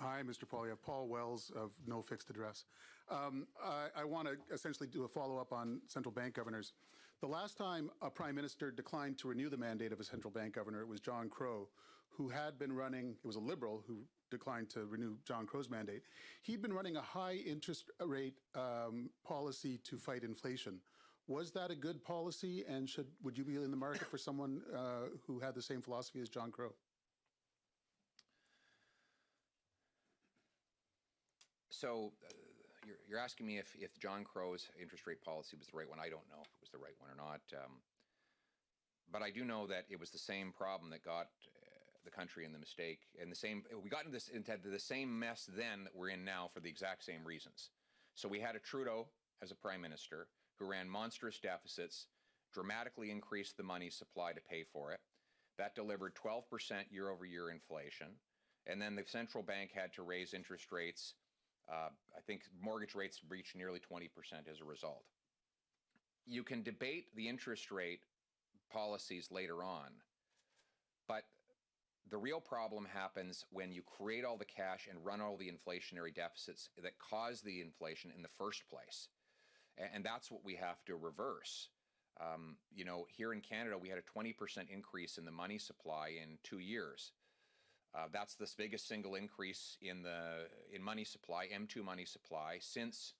Hi, Mr. Poli. Paul Wells of No Fixed Address. I want to essentially do a follow-up on central bank governors. The last time a prime minister declined to renew the mandate of a central bank governor, it was John Crow, who had been running, it was a Liberal who declined to renew John Crow's mandate. He'd been running a high interest rate policy to fight inflation. Was that a good policy, and would you be in the market for someone who had the same philosophy as John Crow? So you're asking me if John Crow's interest rate policy was the right one. I don't know if it was the right one or not. But I do know that it was the same problem that got the country in the mistake. And we got into the same mess then that we're in now for the exact same reasons. So we had a Trudeau as a prime minister who ran monstrous deficits, dramatically increased the money supply to pay for it. That delivered 12% year-over-year inflation. And then the central bank had to raise interest rates. I think mortgage rates reached nearly 20% as a result. You can debate the interest rate policies later on, but the real problem happens when you create all the cash and run all the inflationary deficits that cause the inflation in the first place. And that's what we have to reverse. You know, here in Canada, we had a 20% increase in the money supply in 2 years. That's the biggest single increase in money supply, M2 money supply, since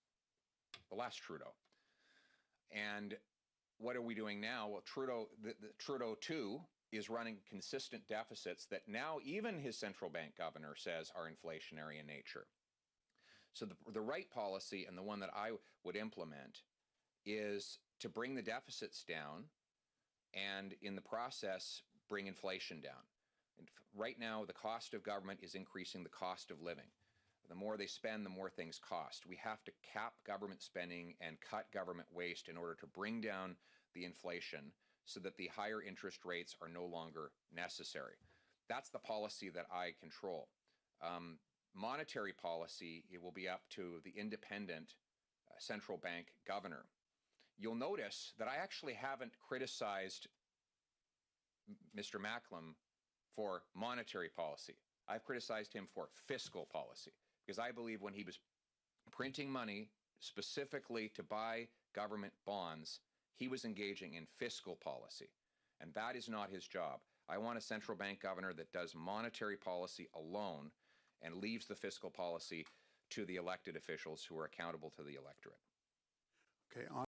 the last Trudeau. And what are we doing now? Well, Trudeau 2 is running consistent deficits that now even his central bank governor says are inflationary in nature. So the right policy, and the one that I would implement, is to bring the deficits down and in the process bring inflation down. Right now, the cost of government is increasing the cost of living. The more they spend, the more things cost. We have to cap government spending and cut government waste in order to bring down the inflation so that the higher interest rates are no longer necessary. That's the policy that I control. Monetary policy, it will be up to the independent central bank governor. You'll notice that I actually haven't criticized Mr. Macklem for monetary policy. I've criticized him for fiscal policy because I believe when he was printing money specifically to buy government bonds, he was engaging in fiscal policy, and that is not his job. I want a central bank governor that does monetary policy alone and leaves the fiscal policy to the elected officials who are accountable to the electorate. Okay.